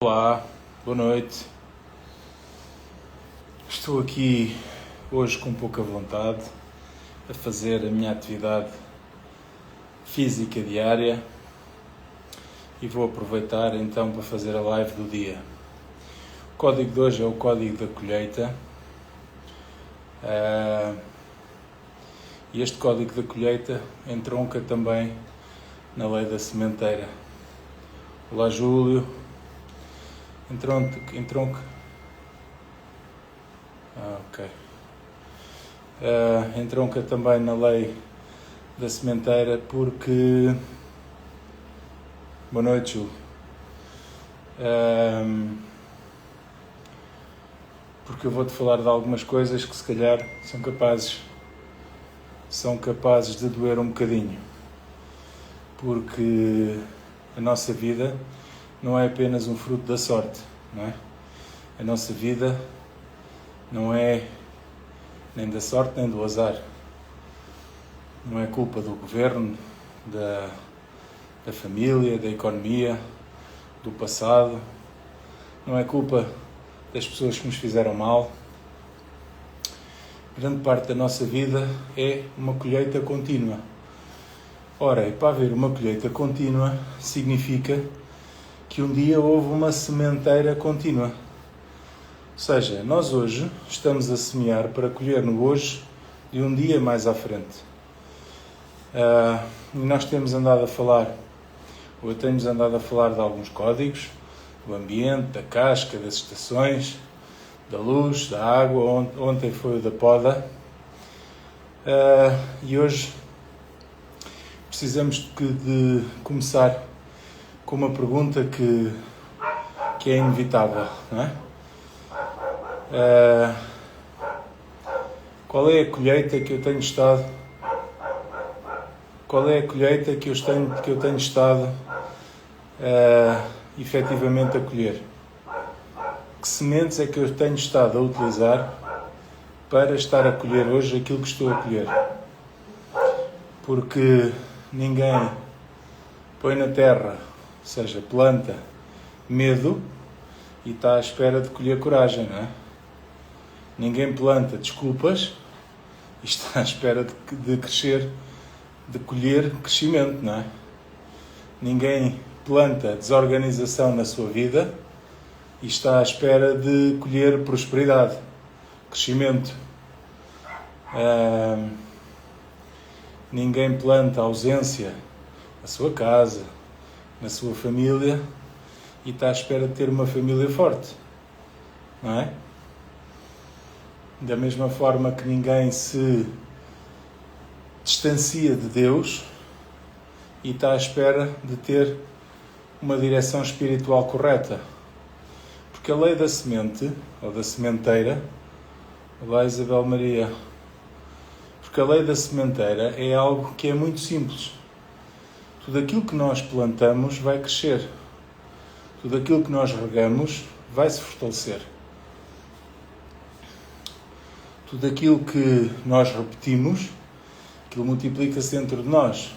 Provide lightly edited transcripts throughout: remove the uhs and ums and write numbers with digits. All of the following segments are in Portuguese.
Olá, boa noite. Estou aqui hoje com pouca vontade a fazer a minha atividade física diária e vou aproveitar então para fazer a live do dia. O código de hoje é o código da colheita. E este código da colheita entronca também na lei da sementeira. Olá, Júlio. Entronca. Ok. Entronca também na lei da sementeira porque... Boa noite, Júlio. Porque eu vou-te falar de algumas coisas que se calhar são capazes de doer um bocadinho. Porque a nossa vida não é apenas um fruto da sorte, não é? A nossa vida não é nem da sorte nem do azar. Não é culpa do governo, da família, da economia, do passado. Não é culpa das pessoas que nos fizeram mal. Grande parte da nossa vida é uma colheita contínua. Ora, e para haver uma colheita contínua significa que um dia houve uma sementeira contínua. Ou seja, nós hoje estamos a semear para colher no hoje de um dia mais à frente. E nós temos andado a falar, ou eu tenho andado a falar de alguns códigos, do ambiente, da casca, das estações, da luz, da água, ontem foi o da poda. E hoje precisamos de começar com uma pergunta que é inevitável, não é? Qual é a colheita que eu tenho estado? Qual é a colheita que eu tenho estado efetivamente a colher? Que sementes é que eu tenho estado a utilizar para estar a colher hoje aquilo que estou a colher? Porque ninguém põe na terra, ou seja, planta medo e está à espera de colher coragem, não é? Ninguém planta desculpas e está à espera de crescer, de colher crescimento, não é? Ninguém planta desorganização na sua vida e está à espera de colher prosperidade, crescimento. Ninguém planta ausência na sua casa, na sua família e está à espera de ter uma família forte, não é? Da mesma forma que ninguém se distancia de Deus e está à espera de ter uma direção espiritual correta. Porque a lei da semente, ou da sementeira, olá Isabel Maria, porque a lei da sementeira é algo que é muito simples. Tudo aquilo que nós plantamos vai crescer. Tudo aquilo que nós regamos vai se fortalecer. Tudo aquilo que nós repetimos, aquilo multiplica-se dentro de nós.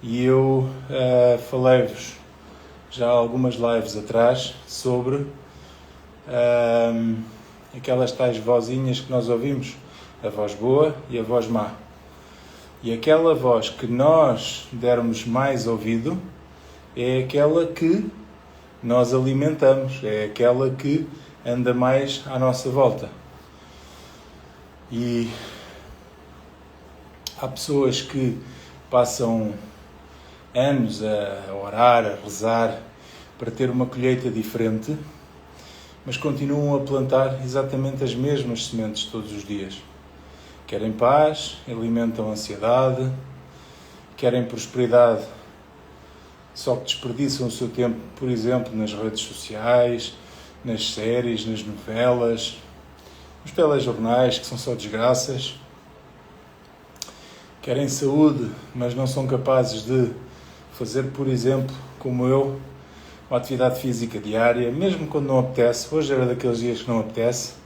E eu falei-vos já há algumas lives atrás sobre aquelas tais vozinhas que nós ouvimos, a voz boa e a voz má. E aquela voz que nós dermos mais ouvido é aquela que nós alimentamos, é aquela que anda mais à nossa volta. E há pessoas que passam anos a orar, a rezar, para ter uma colheita diferente, mas continuam a plantar exatamente as mesmas sementes todos os dias. Querem paz, alimentam ansiedade, querem prosperidade, só que desperdiçam o seu tempo, por exemplo, nas redes sociais, nas séries, nas novelas, nos telejornais, que são só desgraças. Querem saúde, mas não são capazes de fazer, por exemplo, como eu, uma atividade física diária, mesmo quando não apetece. Hoje era daqueles dias que não apetece.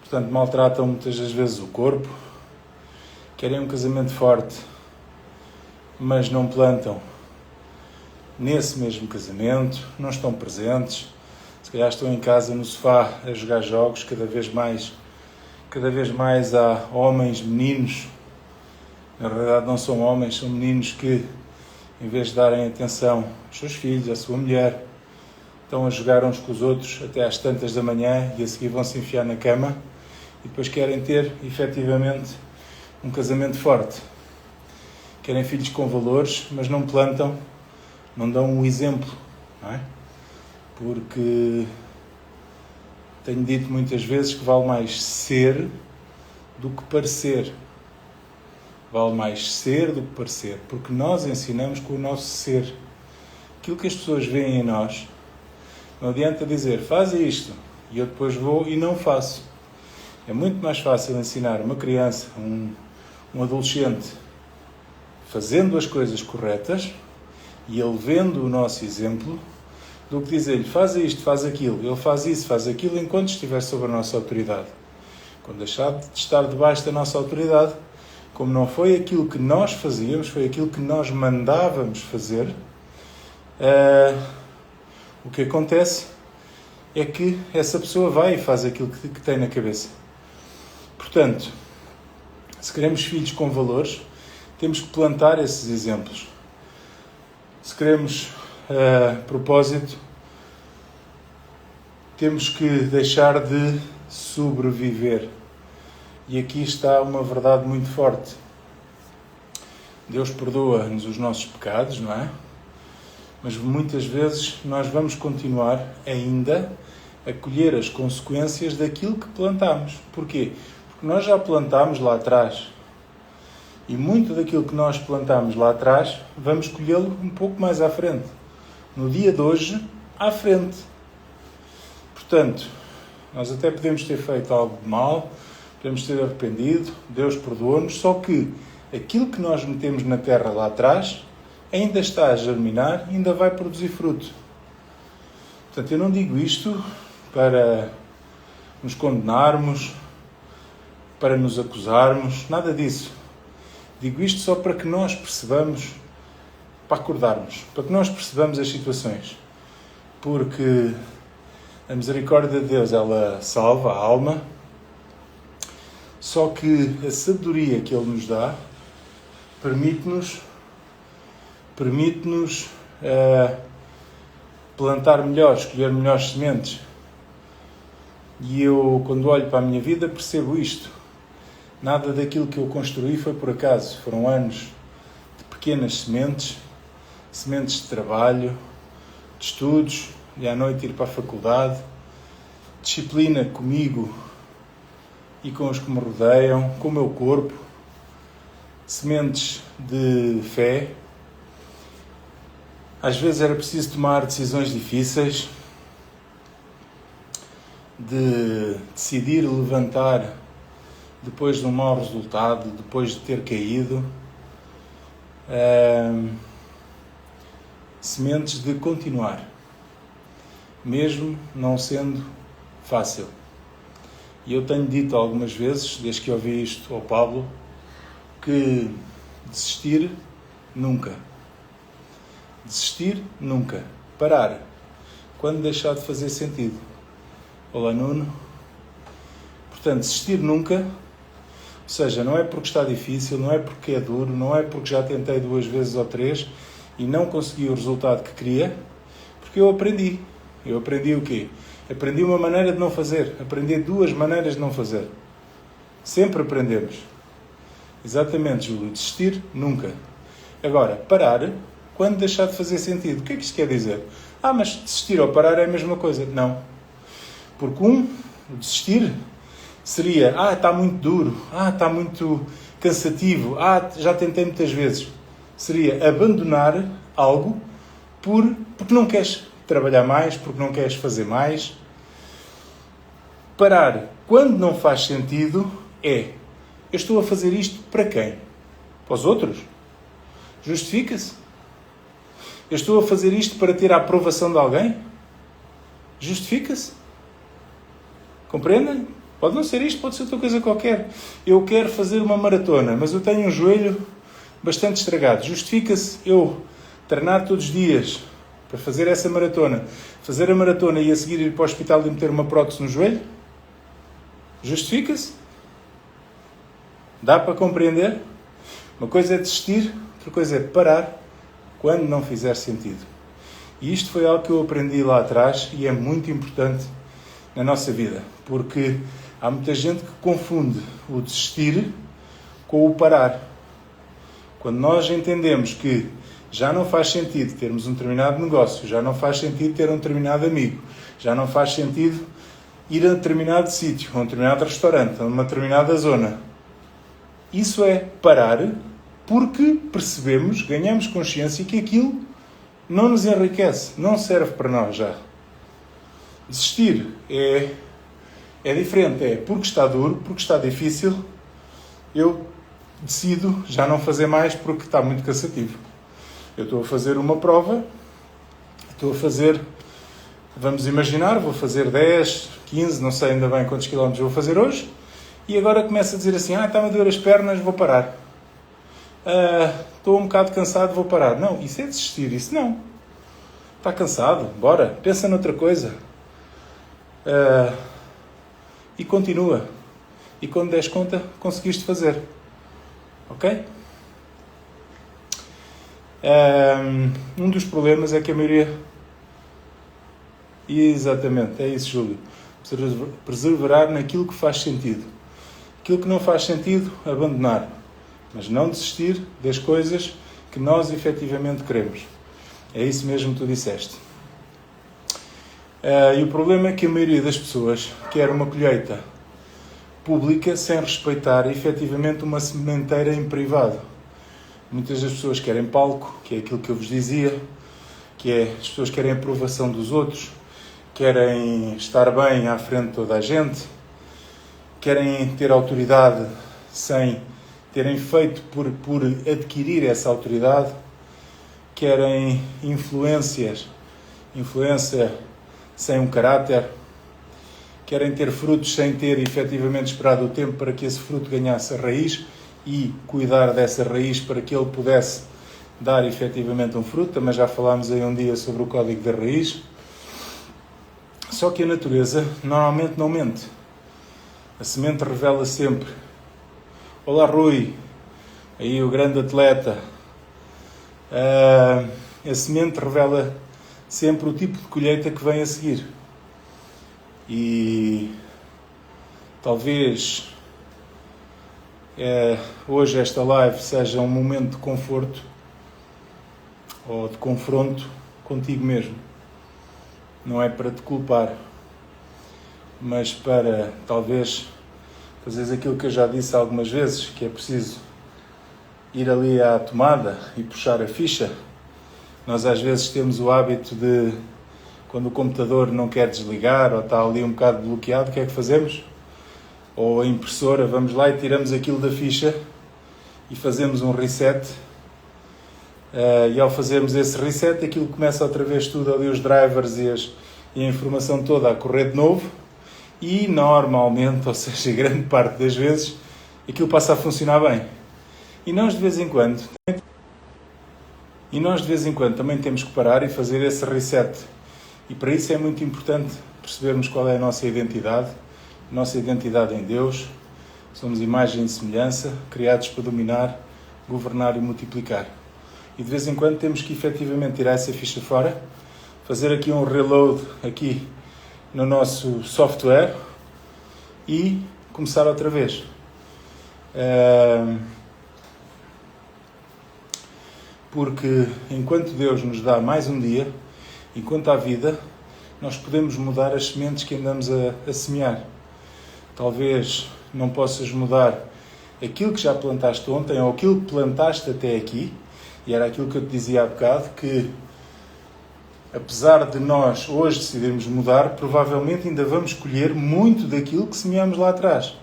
Portanto, maltratam muitas das vezes o corpo. Querem um casamento forte, mas não plantam nesse mesmo casamento, não estão presentes, Se calhar estão em casa no sofá a jogar jogos, cada vez mais há homens, meninos, na realidade não são homens, são meninos que, em vez de darem atenção aos seus filhos, à sua mulher, estão a jogar uns com os outros até às tantas da manhã e a seguir vão se enfiar na cama e depois querem ter, efetivamente, um casamento forte. Querem filhos com valores, mas não plantam, não dão um exemplo, não é? Porque tenho dito muitas vezes que vale mais ser do que parecer. Vale mais ser do que parecer, porque nós ensinamos com o nosso ser. Aquilo que as pessoas veem em nós, não adianta dizer, faz isto, e eu depois vou e não faço. É muito mais fácil ensinar uma criança, um adolescente, fazendo as coisas corretas, e ele vendo o nosso exemplo, do que dizer-lhe, faz isto, faz aquilo. Ele faz isso, faz aquilo, enquanto estiver sob a nossa autoridade. Quando deixar de estar debaixo da nossa autoridade, como não foi aquilo que nós fazíamos, foi aquilo que nós mandávamos fazer, o que acontece é que essa pessoa vai e faz aquilo que tem na cabeça. Portanto, se queremos filhos com valores, temos que plantar esses exemplos. Se queremos propósito, temos que deixar de sobreviver. E aqui está uma verdade muito forte. Deus perdoa-nos os nossos pecados, não é? Mas muitas vezes nós vamos continuar ainda a colher as consequências daquilo que plantamos. Porquê? Porque nós já plantámos lá atrás. E muito daquilo que nós plantámos lá atrás, vamos colhê-lo um pouco mais à frente. No dia de hoje, à frente. Portanto, nós até podemos ter feito algo de mal, podemos ter arrependido, Deus perdoou-nos, só que aquilo que nós metemos na terra lá atrás ainda está a germinar, ainda vai produzir fruto. Portanto, eu não digo isto para nos condenarmos, para nos acusarmos, nada disso. Digo isto só para que nós percebamos, para acordarmos, para que nós percebamos as situações. Porque a misericórdia de Deus, ela salva a alma, só que a sabedoria que Ele nos dá permite-nos plantar melhor, escolher melhores sementes. E eu, quando olho para a minha vida, percebo isto. Nada daquilo que eu construí foi por acaso. Foram anos de pequenas sementes de trabalho, de estudos, de à noite ir para a faculdade, disciplina comigo e com os que me rodeiam, com o meu corpo, sementes de fé. Às vezes era preciso tomar decisões difíceis, de decidir levantar depois de um mau resultado, depois de ter caído. Sementes de continuar, mesmo não sendo fácil. E eu tenho dito algumas vezes, desde que ouvi isto ao Pablo, que desistir nunca. Desistir nunca. Parar quando deixar de fazer sentido. Olá, Nuno. Portanto, desistir nunca, ou seja, não é porque está difícil, não é porque é duro, não é porque já tentei 2 vezes ou 3 e não consegui o resultado que queria, porque eu aprendi. Eu aprendi o quê? Aprendi uma maneira de não fazer. Aprendi 2 maneiras de não fazer. Sempre aprendemos. Exatamente, Júlio. Desistir nunca. Agora, parar quando deixar de fazer sentido. O que é que isto quer dizer? Mas desistir ou parar é a mesma coisa. Não. Porque desistir seria, está muito duro, está muito cansativo, já tentei muitas vezes. Seria abandonar algo porque não queres trabalhar mais, porque não queres fazer mais. Parar quando não faz sentido eu estou a fazer isto para quem? Para os outros? Justifica-se? Eu estou a fazer isto para ter a aprovação de alguém? Justifica-se? Compreendem? Pode não ser isto, pode ser outra coisa qualquer. Eu quero fazer uma maratona, mas eu tenho um joelho bastante estragado. Justifica-se eu treinar todos os dias para fazer essa maratona, Fazer a maratona e a seguir ir para o hospital e meter uma prótese no joelho? Justifica-se? Dá para compreender? Uma coisa é desistir, outra coisa é parar quando não fizer sentido. E isto foi algo que eu aprendi lá atrás e é muito importante na nossa vida, porque há muita gente que confunde o desistir com o parar. Quando nós entendemos que já não faz sentido termos um determinado negócio, já não faz sentido ter um determinado amigo, já não faz sentido ir a um determinado sítio, a um determinado restaurante, a uma determinada zona. Isso é parar porque percebemos, ganhamos consciência que aquilo não nos enriquece, não serve para nós já. Desistir é diferente, é porque está duro, porque está difícil, eu decido já não fazer mais porque está muito cansativo. Eu estou a fazer uma prova, vamos imaginar, vou fazer 10, 15, não sei ainda bem quantos quilómetros vou fazer hoje, e agora começo a dizer assim, está-me a doer as pernas, vou parar. Estou um bocado cansado, vou parar. Não, isso é desistir, isso não. Está cansado? Bora, pensa noutra coisa. E continua. E quando des conta, conseguiste fazer. Ok? Um dos problemas é que a maioria... Exatamente, é isso, Júlio. Perseverar naquilo que faz sentido. Aquilo que não faz sentido, abandonar. Mas não desistir das coisas que nós efetivamente queremos. É isso mesmo que tu disseste. E o problema é que a maioria das pessoas quer uma colheita pública sem respeitar efetivamente uma sementeira em privado. Muitas das pessoas querem palco, que é aquilo que eu vos dizia, que é as pessoas querem a aprovação dos outros, querem estar bem à frente de toda a gente, querem ter autoridade sem terem feito por adquirir essa autoridade, querem influência sem um caráter, querem ter frutos sem ter efetivamente esperado o tempo para que esse fruto ganhasse a raiz e cuidar dessa raiz para que ele pudesse dar efetivamente um fruto. Também já falámos aí um dia sobre o código da raiz. Só que a natureza normalmente não mente. A semente revela sempre. Olá, Rui, aí o grande atleta. A semente revela sempre o tipo de colheita que vem a seguir. E talvez hoje esta live seja um momento de conforto ou de confronto contigo mesmo. Não é para te culpar, mas para talvez fazeres aquilo que eu já disse algumas vezes, que é preciso ir ali à tomada e puxar a ficha. Nós às vezes temos o hábito de, quando o computador não quer desligar ou está ali um bocado bloqueado, o que é que fazemos? Ou a impressora, vamos lá e tiramos aquilo da ficha e fazemos um reset. E ao fazermos esse reset, aquilo começa outra vez tudo ali, os drivers e a informação toda a correr de novo. E normalmente, ou seja, grande parte das vezes, aquilo passa a funcionar bem. E nós de vez em quando também temos que parar e fazer esse reset. E para isso é muito importante percebermos qual é a nossa identidade em Deus. Somos imagem e semelhança, criados para dominar, governar e multiplicar. E de vez em quando temos que efetivamente tirar essa ficha fora, fazer aqui um reload aqui no nosso software e começar outra vez. Porque enquanto Deus nos dá mais um dia, enquanto há vida, nós podemos mudar as sementes que andamos a semear. Talvez não possas mudar aquilo que já plantaste ontem ou aquilo que plantaste até aqui, e era aquilo que eu te dizia há bocado, que apesar de nós hoje decidirmos mudar, provavelmente ainda vamos colher muito daquilo que semeamos lá atrás.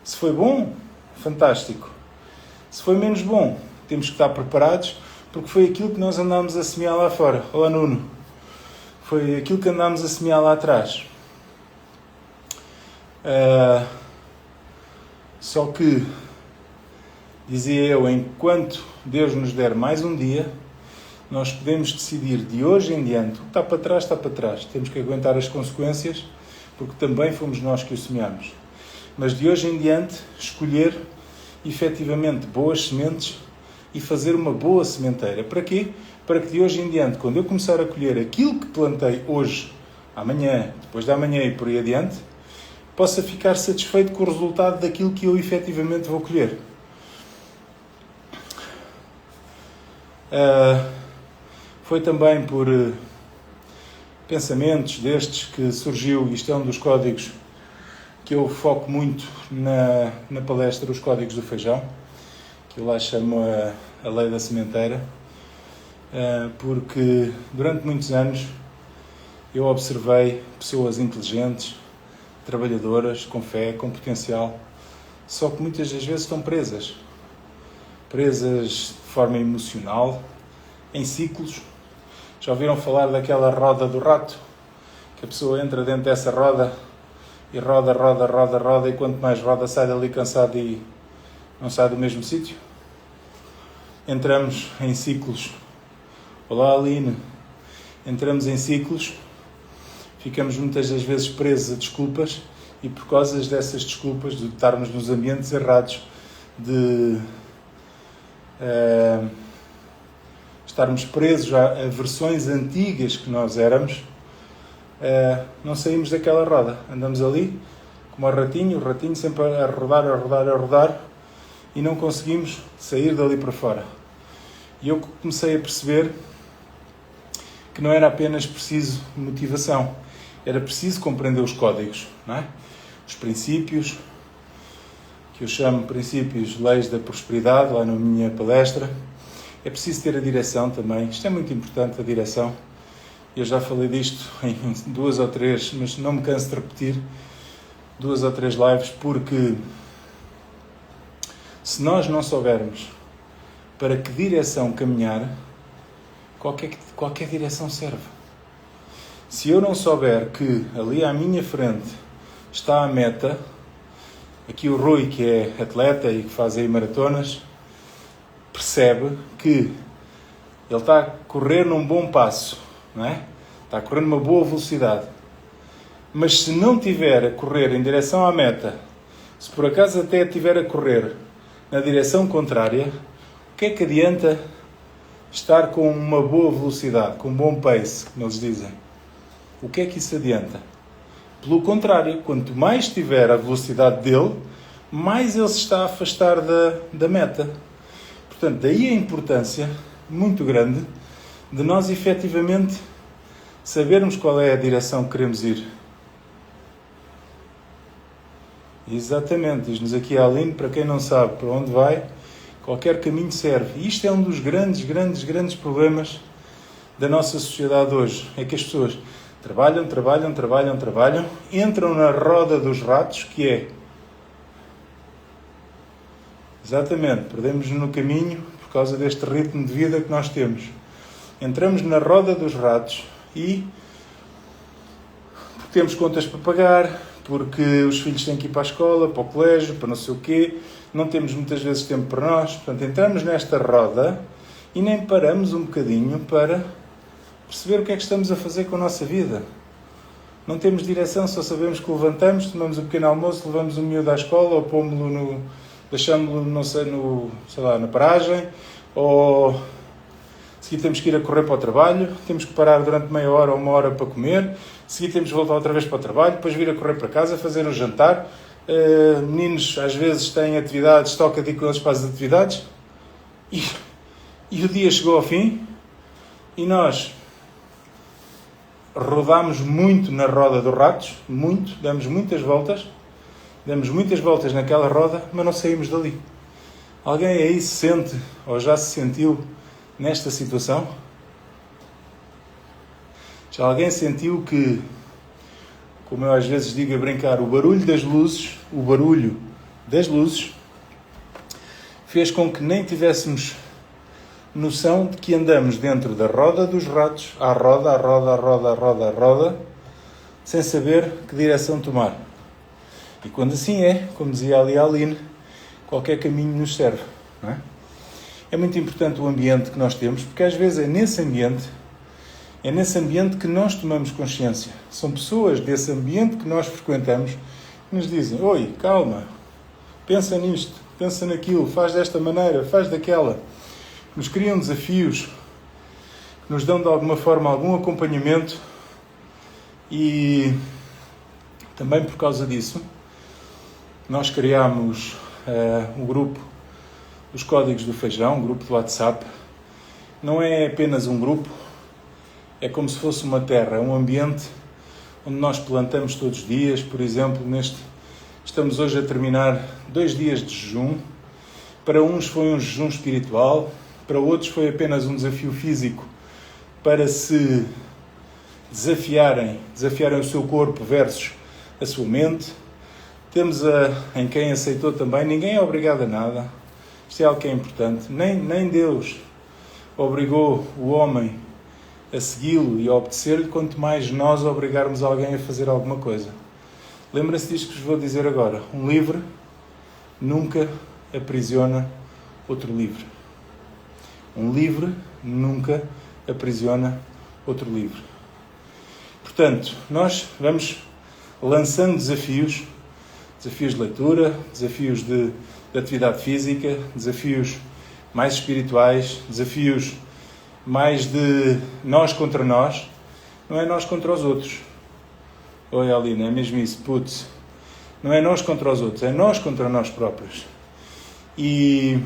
Se foi bom, fantástico. Se foi menos bom, temos que estar preparados, porque foi aquilo que nós andámos a semear lá fora. Olá, Nuno. Foi aquilo que andámos a semear lá atrás. Só que, dizia eu, enquanto Deus nos der mais um dia, Nós podemos decidir de hoje em diante, o que está para trás, está para trás. Temos que aguentar as consequências, porque também fomos nós que o semeamos. Mas de hoje em diante, escolher efetivamente boas sementes e fazer uma boa sementeira. Para quê? Para que de hoje em diante, quando eu começar a colher aquilo que plantei hoje, amanhã, depois de amanhã e por aí adiante, possa ficar satisfeito com o resultado daquilo que eu efetivamente vou colher. Foi também por pensamentos destes que surgiu, isto é um dos códigos que eu foco muito na palestra, os códigos do feijão, que eu lá chamo a lei da sementeira, porque durante muitos anos eu observei pessoas inteligentes, trabalhadoras, com fé, com potencial, só que muitas das vezes estão presas de forma emocional, em ciclos. Já ouviram falar daquela roda do rato? Que a pessoa entra dentro dessa roda e roda, e quanto mais roda sai dali cansado e não sai do mesmo sítio? Entramos em ciclos. Olá, Aline. Entramos em ciclos, ficamos muitas das vezes presos a desculpas e por causa dessas desculpas, de estarmos nos ambientes errados, de estarmos presos a versões antigas que nós éramos, não saímos daquela roda. Andamos ali, como o ratinho sempre a rodar, e não conseguimos sair dali para fora. E eu comecei a perceber que não era apenas preciso motivação, era preciso compreender os códigos, não é? Os princípios, que eu chamo princípios, leis da prosperidade, lá na minha palestra. É preciso ter a direção também. Isto é muito importante, a direção. Eu já falei disto em 2 ou 3, mas não me canso de repetir, 2 ou 3 lives, porque se nós não soubermos para que direção caminhar, qualquer direção serve. Se eu não souber que ali à minha frente está a meta, aqui o Rui, que é atleta e que faz aí maratonas, percebe que ele está a correr num bom passo, não é? Está a correr numa boa velocidade. Mas se não estiver a correr em direção à meta, se por acaso até estiver a correr na direção contrária, o que é que adianta estar com uma boa velocidade, com um bom pace, como eles dizem? O que é que isso adianta? Pelo contrário, quanto mais tiver a velocidade dele, mais ele se está a afastar da meta. Portanto, daí a importância muito grande de nós efetivamente sabermos qual é a direção que queremos ir. Exatamente, diz-nos aqui a Aline, para quem não sabe para onde vai, qualquer caminho serve. E isto é um dos grandes problemas da nossa sociedade hoje. É que as pessoas trabalham, entram na roda dos ratos, que é... Exatamente, perdemos-nos no caminho por causa deste ritmo de vida que nós temos. Entramos na roda dos ratos e porque temos contas para pagar, porque os filhos têm que ir para a escola, para o colégio, para não sei o quê, não temos muitas vezes tempo para nós. Portanto, entramos nesta roda e nem paramos um bocadinho para perceber o que é que estamos a fazer com a nossa vida. Não temos direção, só sabemos que levantamos, tomamos um pequeno almoço, levamos o miúdo à escola ou pomos-lo deixamos-lo, não sei, na paragem, ou a seguir temos que ir a correr para o trabalho, temos que parar durante meia hora ou 1 hora para comer, a seguir temos que voltar outra vez para o trabalho, depois vir a correr para casa, fazer um jantar. Meninos às vezes têm atividades, toca de ir com eles para as atividades, e o dia chegou ao fim, e nós rodámos muito na roda dos ratos, demos muitas voltas naquela roda, mas não saímos dali. Alguém aí se sente, ou já se sentiu, nesta situação? Já alguém sentiu que, como eu às vezes digo a brincar, o barulho das luzes fez com que nem tivéssemos noção de que andamos dentro da roda dos ratos, à roda, sem saber que direção tomar. E quando assim é, como dizia ali a Aline, qualquer caminho nos serve, não é? É muito importante o ambiente que nós temos, porque às vezes é nesse ambiente que nós tomamos consciência. São pessoas desse ambiente que nós frequentamos que nos dizem: oi, calma, pensa nisto, pensa naquilo, faz desta maneira, faz daquela. Nos criam desafios, que nos dão de alguma forma algum acompanhamento, e também por causa disso nós criámos o grupo dos Códigos do Feijão, um grupo do WhatsApp. Não é apenas um grupo, é como se fosse uma terra, um ambiente onde nós plantamos todos os dias. Por exemplo, estamos hoje a terminar 2 dias de jejum. Para uns foi um jejum espiritual, para outros foi apenas um desafio físico para se desafiarem o seu corpo versus a sua mente. Temos em quem aceitou também, ninguém é obrigado a nada. Isto é algo que é importante. Nem Deus obrigou o homem a segui-lo e a obedecer-lhe, quanto mais nós obrigarmos alguém a fazer alguma coisa. Lembra-se disto que vos vou dizer agora. Um livre nunca aprisiona outro livre. Um livre nunca aprisiona outro livre. Portanto, nós vamos lançando desafios de leitura, desafios de atividade física, desafios mais espirituais, desafios mais de nós contra nós. Não é nós contra os outros. Oi, Alina, é mesmo isso, putz. Não é nós contra os outros, é nós contra nós próprios. E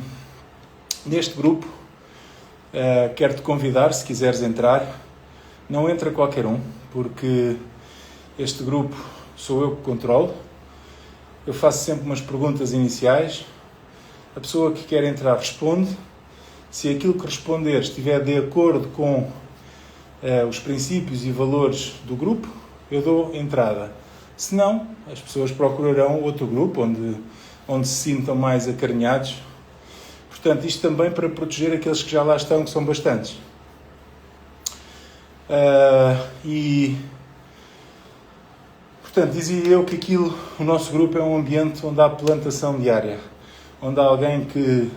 neste grupo, quero-te convidar, se quiseres entrar. Não entra qualquer um, porque este grupo sou eu que controlo. Eu faço sempre umas perguntas iniciais. A pessoa que quer entrar responde. Se aquilo que responder estiver de acordo com os princípios e valores do grupo, eu dou entrada. Se não, as pessoas procurarão outro grupo onde se sintam mais acarinhados. Portanto, isto também para proteger aqueles que já lá estão, que são bastantes. Portanto, dizia eu que o nosso grupo é um ambiente onde há plantação diária, onde há alguém que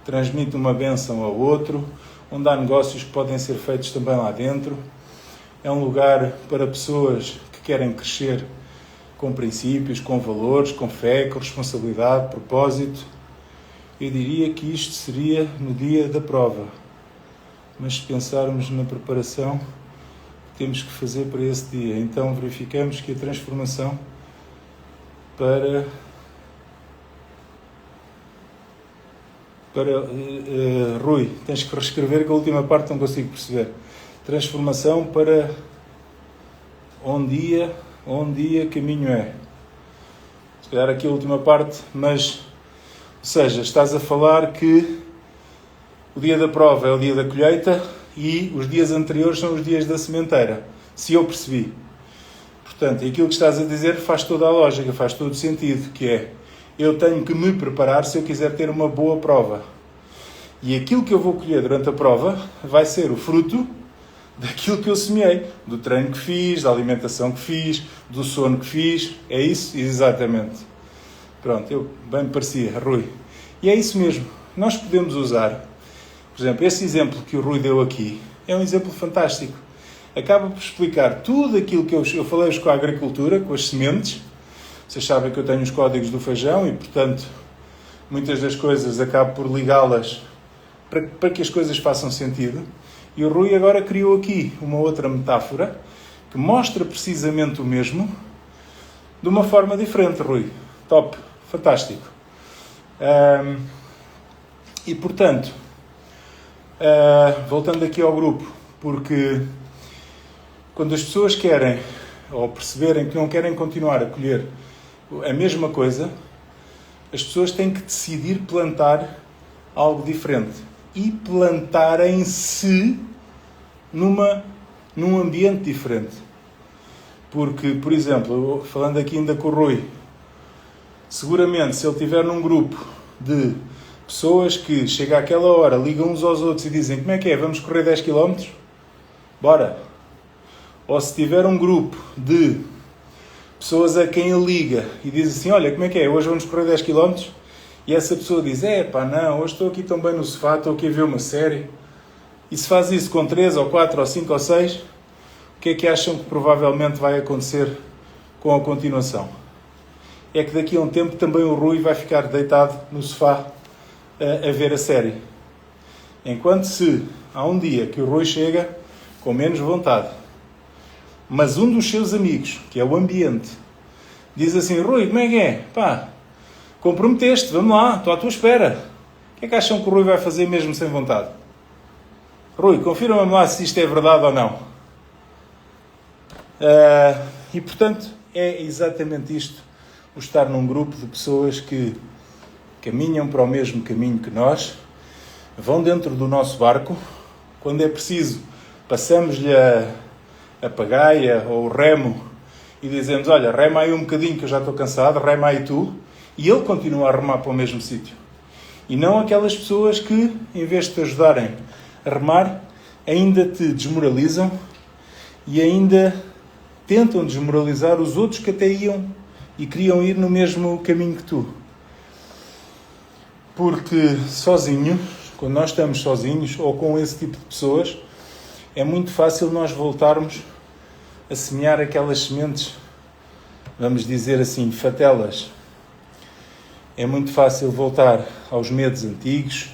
transmite uma bênção ao outro, onde há negócios que podem ser feitos também lá dentro. É um lugar para pessoas que querem crescer com princípios, com valores, com fé, com responsabilidade, propósito. Eu diria que isto seria no dia da prova. Mas se pensarmos na preparação que temos que fazer para esse dia, então verificamos que a transformação para Rui, tens que reescrever que a última parte não consigo perceber. Transformação para onde dia caminho é. Se calhar aqui a última parte, mas, ou seja, estás a falar que o dia da prova é o dia da colheita e os dias anteriores são os dias da sementeira, se eu percebi. Portanto, aquilo que estás a dizer faz toda a lógica, faz todo o sentido, que é: eu tenho que me preparar se eu quiser ter uma boa prova. E aquilo que eu vou colher durante a prova vai ser o fruto daquilo que eu semeei, do treino que fiz, da alimentação que fiz, do sono que fiz. É isso? Exatamente. Pronto, eu bem me parecia, Rui. E é isso mesmo. Nós podemos usar, por exemplo, esse exemplo que o Rui deu aqui, é um exemplo fantástico. Acaba por explicar tudo aquilo que eu falei-vos com a agricultura, com as sementes. Vocês sabem que eu tenho os códigos do feijão e, portanto, muitas das coisas acabo por ligá-las para que as coisas façam sentido. E o Rui agora criou aqui uma outra metáfora que mostra precisamente o mesmo de uma forma diferente, Rui. Top, fantástico. E, portanto, voltando aqui ao grupo, porque quando as pessoas querem ou perceberem que não querem continuar a colher a mesma coisa, as pessoas têm que decidir plantar algo diferente e plantarem-se num ambiente diferente. Porque, por exemplo, falando aqui ainda com o Rui, seguramente se ele estiver num grupo de pessoas que chega àquela hora, ligam uns aos outros e dizem: como é que é, vamos correr 10 km? Bora! Ou se tiver um grupo de pessoas a quem ele liga e diz assim: olha, como é que é, hoje vamos correr 10 km? e essa pessoa diz, não, hoje estou aqui tão bem no sofá, estou aqui a ver uma série, e se faz isso com 3 ou 4 ou 5 ou 6, o que é que acham que provavelmente vai acontecer com a continuação? É que daqui a um tempo também o Rui vai ficar deitado no sofá a ver a série. Enquanto se há um dia que o Rui chega com menos vontade, mas um dos seus amigos, que é o ambiente, diz assim, Rui, como é que é? Comprometeste, vamos lá, estou à tua espera. O que é que acham que o Rui vai fazer mesmo sem vontade? Rui, confirma-me lá se isto é verdade ou não. E portanto, é exatamente isto, o estar num grupo de pessoas que caminham para o mesmo caminho que nós, vão dentro do nosso barco, quando é preciso, passamos-lhe a pagaia ou o remo e dizemos, olha, rema aí um bocadinho que eu já estou cansado, rema aí tu, e ele continua a remar para o mesmo sítio. E não aquelas pessoas que, em vez de te ajudarem a remar, ainda te desmoralizam e ainda tentam desmoralizar os outros que até iam e queriam ir no mesmo caminho que tu. Porque sozinho, quando nós estamos sozinhos ou com esse tipo de pessoas, é muito fácil nós voltarmos a semear aquelas sementes, vamos dizer assim, fatelas. É muito fácil voltar aos medos antigos,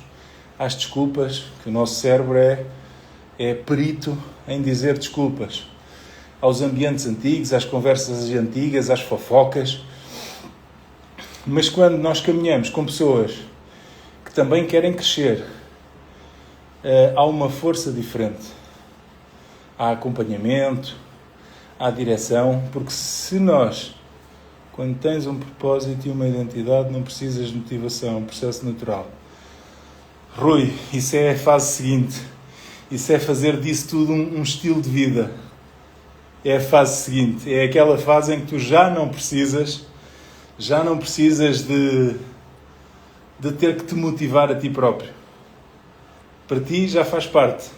às desculpas, que o nosso cérebro é perito em dizer desculpas. Aos ambientes antigos, às conversas antigas, às fofocas. Mas quando nós caminhamos com pessoas que também querem crescer, há uma força diferente. Há acompanhamento, há direção, porque se nós, quando tens um propósito e uma identidade, não precisas de motivação, é um processo natural. Rui, isso é a fase seguinte. Isso é fazer disso tudo um estilo de vida. É a fase seguinte. É aquela fase em que tu já não precisas de ter que te motivar a ti próprio. Para ti já faz parte.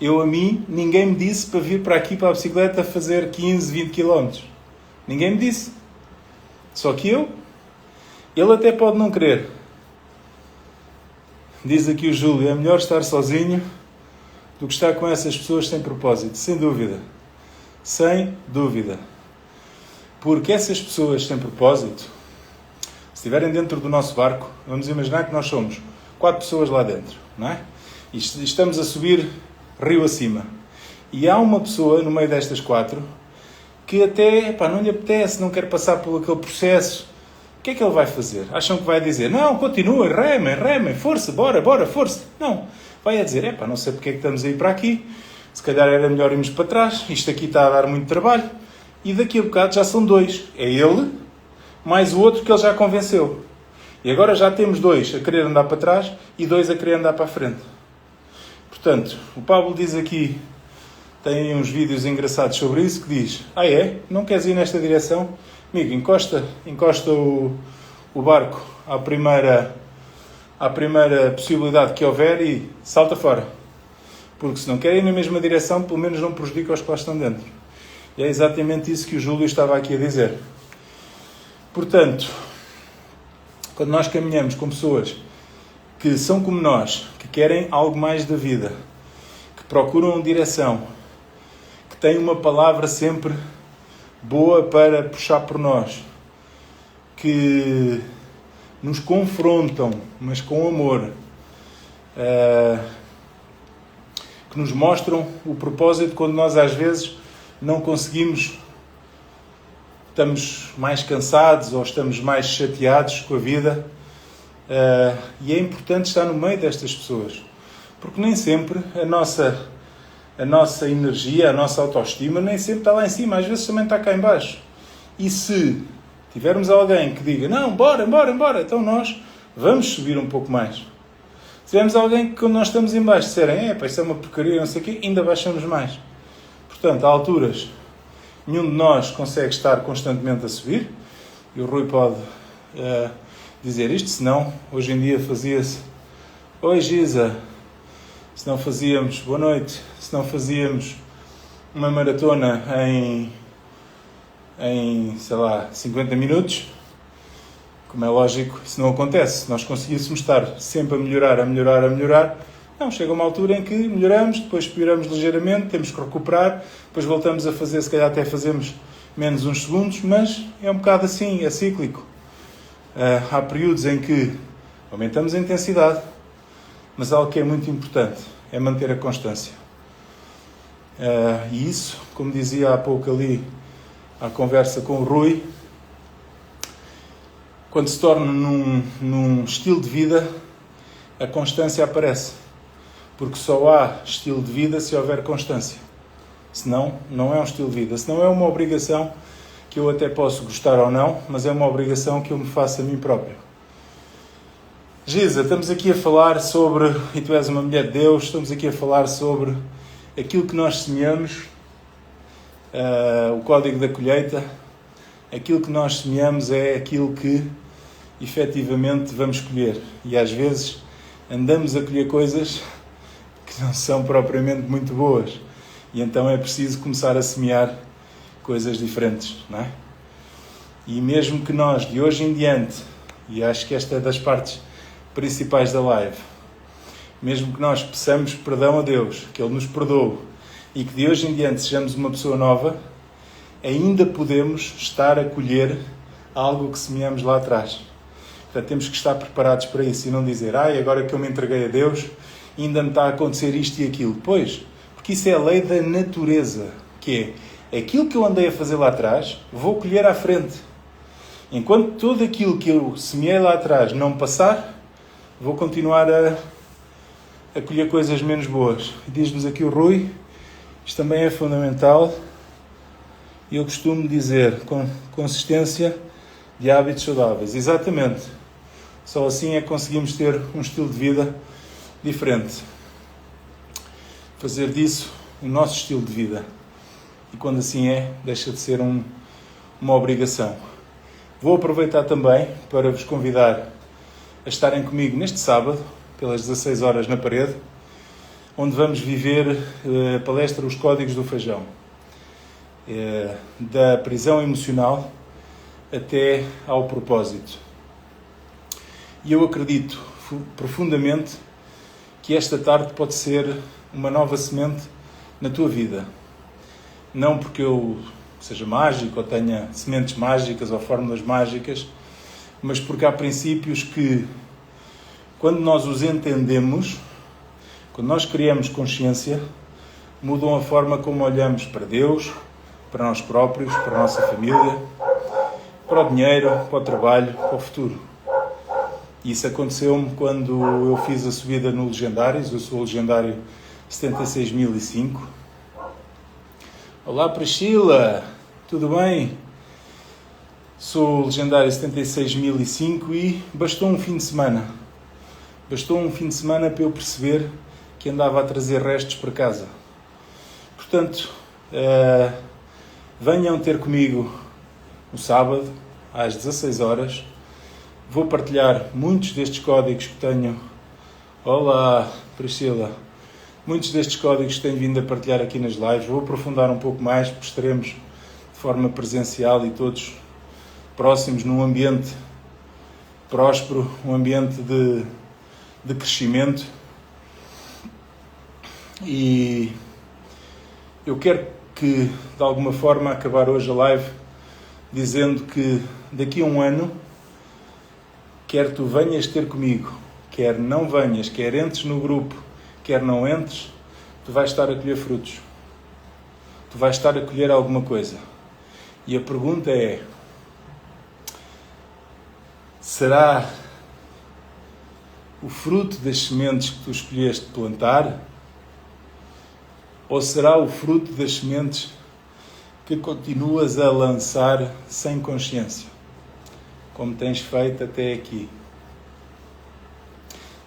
A mim, ninguém me disse para vir para aqui para a bicicleta fazer 15, 20 km. Ninguém me disse. Só que ele até pode não querer. Diz aqui o Júlio, é melhor estar sozinho do que estar com essas pessoas sem propósito. Sem dúvida. Sem dúvida. Porque essas pessoas sem propósito, se estiverem dentro do nosso barco, vamos imaginar que nós somos 4 pessoas lá dentro, não é? E estamos a subir rio acima. E há uma pessoa no meio destas 4 que até não lhe apetece, não quer passar por aquele processo. O que é que ele vai fazer? Acham que vai dizer, não, continuem, remem, força, bora, força. Não, vai a dizer, não sei porque é que estamos a ir para aqui, se calhar era melhor irmos para trás, isto aqui está a dar muito trabalho. E daqui a bocado já são 2. É ele, mais o outro que ele já convenceu. E agora já temos 2 a querer andar para trás e 2 a querer andar para a frente. Portanto, o Pablo diz aqui, tem uns vídeos engraçados sobre isso, que diz, não queres ir nesta direção? Amigo, encosta o barco à primeira possibilidade que houver e salta fora. Porque se não quer ir na mesma direção, pelo menos não prejudica os que lá estão dentro. E é exatamente isso que o Júlio estava aqui a dizer. Portanto, quando nós caminhamos com pessoas que são como nós, que querem algo mais da vida, que procuram direção, que têm uma palavra sempre boa para puxar por nós, que nos confrontam, mas com amor, que nos mostram o propósito quando nós às vezes não conseguimos, estamos mais cansados ou estamos mais chateados com a vida, e é importante estar no meio destas pessoas, porque nem sempre a nossa energia, a nossa autoestima nem sempre está lá em cima, às vezes também está cá em baixo. E se tivermos alguém que diga, não, bora, então nós vamos subir um pouco mais. Se tivermos alguém que quando nós estamos em baixo disserem, isso é uma porcaria, não sei o quê, ainda baixamos mais. Portanto, há alturas, nenhum de nós consegue estar constantemente a subir, e o Rui pode dizer isto, senão hoje em dia fazia-se, oi Giza, se não fazíamos, boa noite, se não fazíamos uma maratona em 50 minutos, Como é lógico, isso não acontece. Se nós conseguíssemos estar sempre a melhorar, não, chega uma altura em que melhoramos, depois pioramos ligeiramente, temos que recuperar, depois voltamos a fazer, se calhar até fazemos menos uns segundos, mas é um bocado assim, é cíclico. Há períodos em que aumentamos a intensidade, mas algo que é muito importante é manter a constância. E isso, como dizia há pouco ali, à conversa com o Rui, quando se torna num estilo de vida, a constância aparece. Porque só há estilo de vida se houver constância. Senão, não é um estilo de vida. Senão é uma obrigação que eu até posso gostar ou não, mas é uma obrigação que eu me faço a mim próprio. Giza, estamos aqui a falar sobre, e tu és uma mulher de Deus, estamos aqui a falar sobre aquilo que nós semeamos, o código da colheita. Aquilo que nós semeamos é aquilo que efetivamente vamos colher. E às vezes andamos a colher coisas que não são propriamente muito boas. E então é preciso começar a semear coisas diferentes, não é? E mesmo que nós, de hoje em diante, e acho que esta é das partes principais da live, mesmo que nós peçamos perdão a Deus, que Ele nos perdoe, e que de hoje em diante sejamos uma pessoa nova, ainda podemos estar a colher algo que semeamos lá atrás. Portanto, temos que estar preparados para isso e não dizer, agora que eu me entreguei a Deus, ainda me está a acontecer isto e aquilo. Pois, porque isso é a lei da natureza, que é aquilo que eu andei a fazer lá atrás, vou colher à frente. Enquanto tudo aquilo que eu semeei lá atrás não passar, vou continuar a colher coisas menos boas. Diz-nos aqui o Rui, isto também é fundamental. E eu costumo dizer, consistência de hábitos saudáveis. Exatamente. Só assim é que conseguimos ter um estilo de vida diferente. Fazer disso o nosso estilo de vida. E quando assim é, deixa de ser uma obrigação. Vou aproveitar também para vos convidar a estarem comigo neste sábado, pelas 16 horas na parede, onde vamos viver a palestra Os Códigos do Feijão. Da prisão emocional até ao propósito. E eu acredito profundamente que esta tarde pode ser uma nova semente na tua vida. Não porque eu seja mágico ou tenha sementes mágicas ou fórmulas mágicas, mas porque há princípios que, quando nós os entendemos, quando nós criamos consciência, mudam a forma como olhamos para Deus, para nós próprios, para a nossa família, para o dinheiro, para o trabalho, para o futuro. Isso aconteceu-me quando eu fiz a subida no Legendários. Eu sou o Legendário 76.005. Olá, Priscila! Tudo bem? Sou o Legendário 76.005 e bastou um fim de semana. Bastou um fim de semana para eu perceber que andava a trazer restos para casa. Portanto, venham ter comigo no sábado, às 16 horas. Vou partilhar muitos destes códigos que tenho. Olá, Priscila. Muitos destes códigos que tenho vindo a partilhar aqui nas lives. Vou aprofundar um pouco mais, porque estaremos de forma presencial e todos próximos num ambiente próspero, um ambiente de crescimento. E eu quero que, de alguma forma, acabar hoje a live dizendo que daqui a um ano, quer tu venhas ter comigo, quer não venhas, quer entres no grupo, quer não entres, tu vais estar a colher frutos. Tu vais estar a colher alguma coisa. E a pergunta é, será o fruto das sementes que tu escolheste plantar? Ou será o fruto das sementes que continuas a lançar sem consciência, como tens feito até aqui?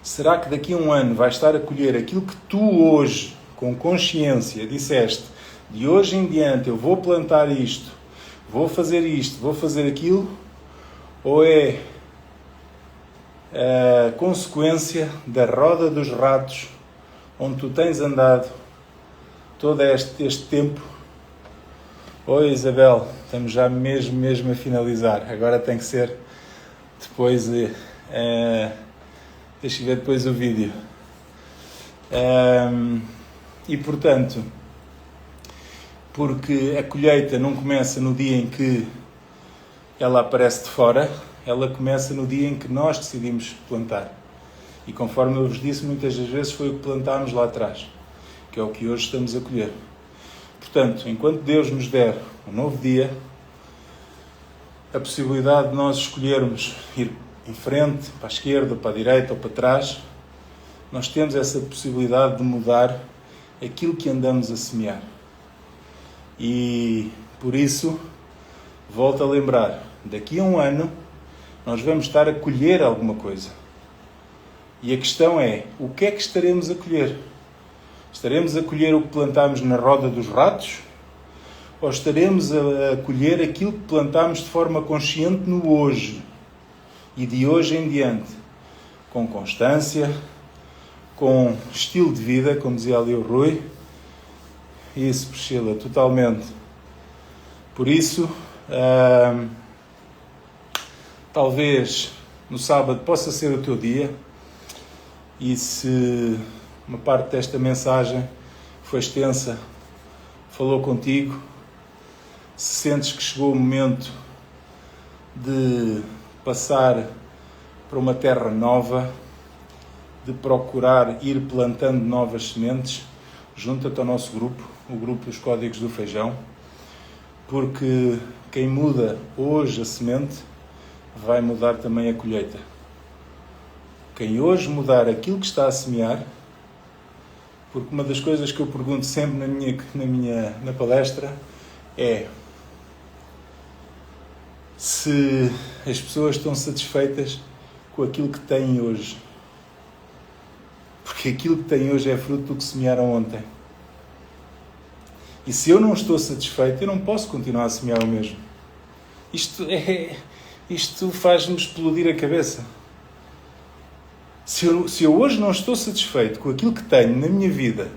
Será que daqui a um ano vais estar a colher aquilo que tu hoje, com consciência, disseste, de hoje em diante eu vou plantar isto, vou fazer aquilo? Ou é a consequência da roda dos ratos onde tu tens andado todo este tempo? Oi, Isabel, estamos já mesmo a finalizar. Agora tem que ser depois, deixa eu ver depois o vídeo. E portanto, porque a colheita não começa no dia em que ela aparece de fora, ela começa no dia em que nós decidimos plantar. E conforme eu vos disse, muitas das vezes foi o que plantámos lá atrás, que é o que hoje estamos a colher. Portanto, enquanto Deus nos der um novo dia, a possibilidade de nós escolhermos ir em frente, para a esquerda, para a direita ou para trás, nós temos essa possibilidade de mudar aquilo que andamos a semear. E por isso, volto a lembrar, daqui a um ano, nós vamos estar a colher alguma coisa. E a questão é, o que é que estaremos a colher? Estaremos a colher o que plantámos na roda dos ratos? Ou estaremos a colher aquilo que plantámos de forma consciente no hoje? E de hoje em diante? Com constância, com estilo de vida, como dizia ali o Rui. Isso, Priscila, totalmente. Por isso, talvez no sábado possa ser o teu dia. E se uma parte desta mensagem foi extensa, falou contigo, se sentes que chegou o momento de passar para uma terra nova, de procurar ir plantando novas sementes, junta-te ao nosso grupo, o grupo dos Códigos do Feijão, porque quem muda hoje a semente vai mudar também a colheita. Quem hoje mudar aquilo que está a semear, porque uma das coisas que eu pergunto sempre na palestra é se as pessoas estão satisfeitas com aquilo que têm hoje. Porque aquilo que têm hoje é fruto do que semearam ontem. E se eu não estou satisfeito, eu não posso continuar a semear o mesmo. Isto faz-me explodir a cabeça. Se eu hoje não estou satisfeito com aquilo que tenho na minha vida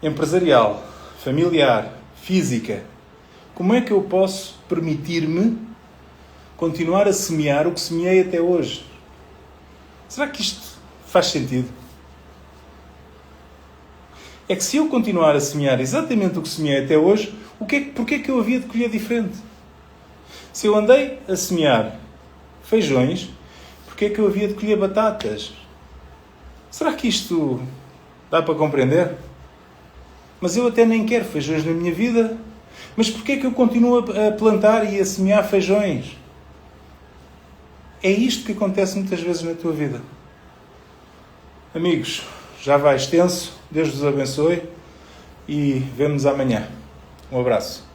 empresarial, familiar, física, como é que eu posso permitir-me continuar a semear o que semeei até hoje? Será que isto faz sentido? É que se eu continuar a semear exatamente o que semeei até hoje, porquê é que eu havia de colher diferente? Se eu andei a semear feijões, porquê é que eu havia de colher batatas? Será que isto dá para compreender? Mas eu até nem quero feijões na minha vida. Mas porquê é que eu continuo a plantar e a semear feijões? É isto que acontece muitas vezes na tua vida. Amigos, já vai extenso. Deus vos abençoe e vemo-nos amanhã. Um abraço.